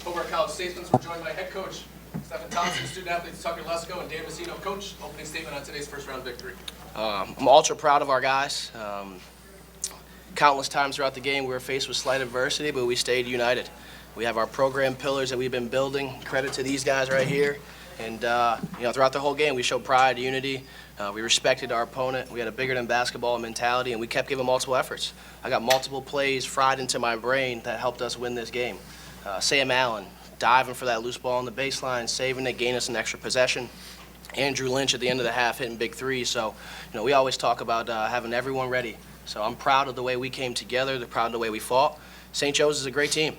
Hobart College statesmen. We're joined by head coach Stephen Thompson, student athletes Tucker Lesko and Dan Messino. Coach, opening statement on today's first round victory. I'm ultra proud of our guys. Countless times throughout the game we were faced with slight adversity, but we stayed united. We have our program pillars that we've been building. Credit to these guys right here. And throughout the whole game we showed pride, unity. We respected our opponent. We had a bigger than basketball mentality, and we kept giving multiple efforts. I got multiple plays fried into my brain that helped us win this game. Sam Allen diving for that loose ball on the baseline, saving it, gain us an extra possession. Andrew Lynch at the end of the half hitting big threes. So, we always talk about having everyone ready. So I'm proud of the way we came together. They're proud of the way we fought. St. Joe's is a great team.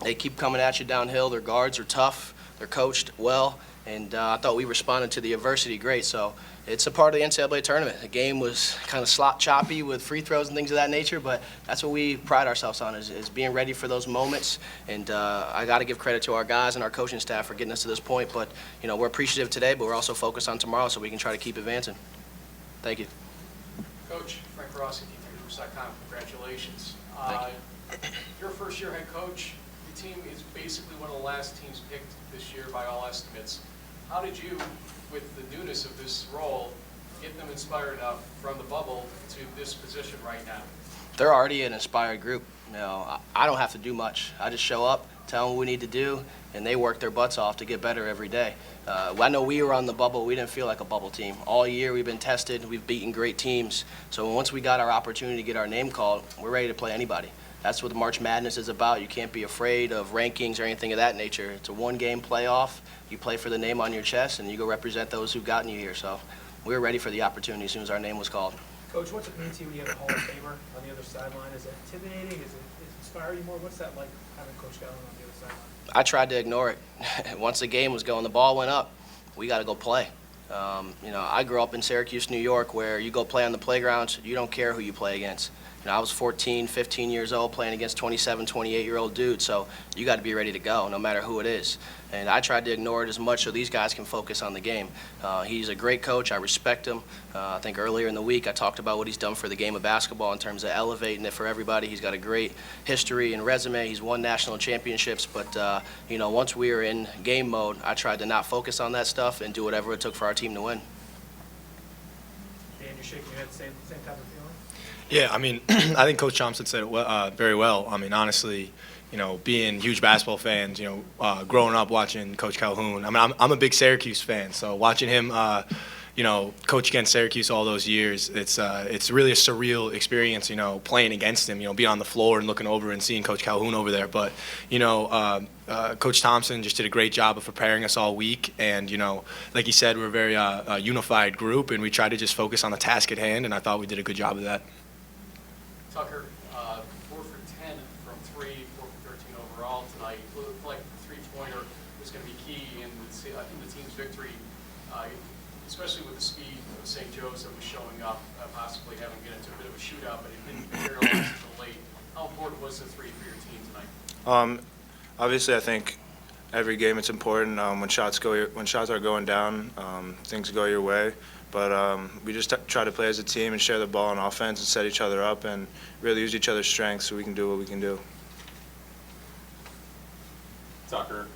They keep coming at you downhill. Their guards are tough. They're coached well. And I thought we responded to the adversity great. So it's a part of the NCAA tournament. The game was kind of slot choppy with free throws and things of that nature, but that's what we pride ourselves on is being ready for those moments. And I got to give credit to our guys and our coaching staff for getting us to this point. But, we're appreciative today, but we're also focused on tomorrow so we can try to keep advancing. Thank you. Coach, Frank Rossi, DIII, congratulations. Thank you. Your first year head coach, the team is basically one of the last teams picked this year by all estimates. How did you, with the newness of this role, get them inspired enough from the bubble to this position right now? They're already an inspired group. I don't have to do much. I just show up, tell them what we need to do, and they work their butts off to get better every day. I know we were on the bubble. We didn't feel like a bubble team. All year we've been tested. We've beaten great teams. So once we got our opportunity to get our name called, we're ready to play anybody. That's what the March Madness is about. You can't be afraid of rankings or anything of that nature. It's a one-game playoff. You play for the name on your chest, and you go represent those who've gotten you here. So we were ready for the opportunity as soon as our name was called. Coach, what's it mean to you when you have a Hall of Famer on the other sideline? Is it intimidating? Is it inspire you more? What's that like, having Coach Gallen on the other sideline? I tried to ignore it. Once the game was going, the ball went up. We got to go play. I grew up in Syracuse, New York, where you go play on the playgrounds. You don't care who you play against. I was 14, 15 years old playing against 27, 28-year-old dudes, so you got to be ready to go no matter who it is. And I tried to ignore it as much so these guys can focus on the game. He's a great coach. I respect him. I think earlier in the week I talked about what he's done for the game of basketball in terms of elevating it for everybody. He's got a great history and resume. He's won national championships, but once we were in game mode, I tried to not focus on that stuff and do whatever it took for our team to win. Dan, you're shaking your head, same type of feeling? Yeah, I think Coach Thompson said it very well. Honestly, being huge basketball fans, growing up watching Coach Calhoun. I'm a big Syracuse fan, so watching him, coach against Syracuse all those years, it's really a surreal experience, playing against him, being on the floor and looking over and seeing Coach Calhoun over there. But, Coach Thompson just did a great job of preparing us all week. And, like he said, we're a very unified group, and we tried to just focus on the task at hand, and I thought we did a good job of that. Tucker, 4 for 10 from 3, 4 for 13 overall tonight. It looked like the three-pointer was going to be key in the team's victory, especially with the speed of St. Joe's that was showing up, possibly having to get into a bit of a shootout, but it didn't materialize until late. How important was the three for your team tonight? Obviously, I think every game it's important. When shots are going down, things go your way. But we just try to play as a team and share the ball on offense and set each other up and really use each other's strengths so we can do what we can do. Tucker,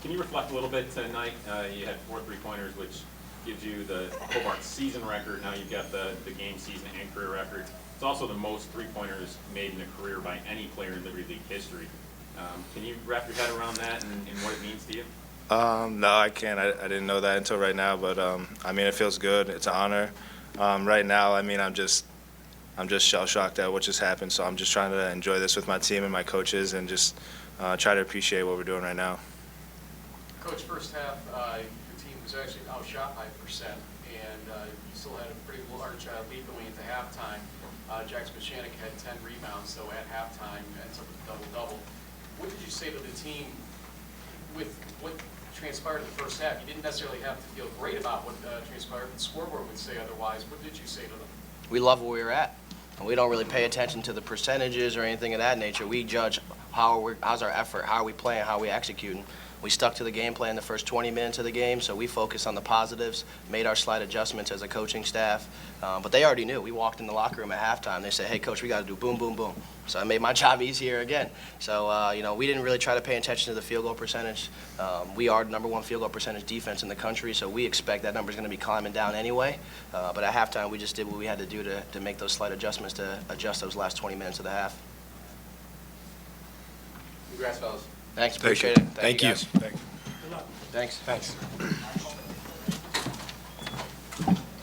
can you reflect a little bit tonight? You had 4 three-pointers, which gives you the Hobart season record. Now you've got the game season and career records. It's also the most three-pointers made in a career by any player in Liberty League history. Can you wrap your head around that and what it means to you? No, I can't. I didn't know that until right now, but it feels good. It's an honor. Right now, I'm just shell-shocked at what just happened, so I'm just trying to enjoy this with my team and my coaches and just try to appreciate what we're doing right now. Coach, first half, your team was actually outshot by % and you still had a pretty large lead going into halftime. Jack Spachanik had 10 rebounds, though, at halftime, ends up with a double-double. What did you say to the team with what transpired in the first half? You didn't necessarily have to feel great about what transpired, but the scoreboard would say otherwise. What did you say to them? We love where we were at. And we don't really pay attention to the percentages or anything of that nature. We judge how's our effort, how are we playing, how are we executing. We stuck to the game plan the first 20 minutes of the game, so we focused on the positives, made our slight adjustments as a coaching staff. But they already knew. We walked in the locker room at halftime. They said, hey, Coach, we got to do boom, boom, boom. So I made my job easier again. So, we didn't really try to pay attention to the field goal percentage. We are the #1 field goal percentage defense in the country, so we expect that number is going to be climbing down anyway. But at halftime, we just did what we had to do to make those slight adjustments to adjust those last 20 minutes of the half. Congrats, fellas. Thanks, appreciate it. Thank you. Guys. Thank you. Good luck. Thanks. Thanks.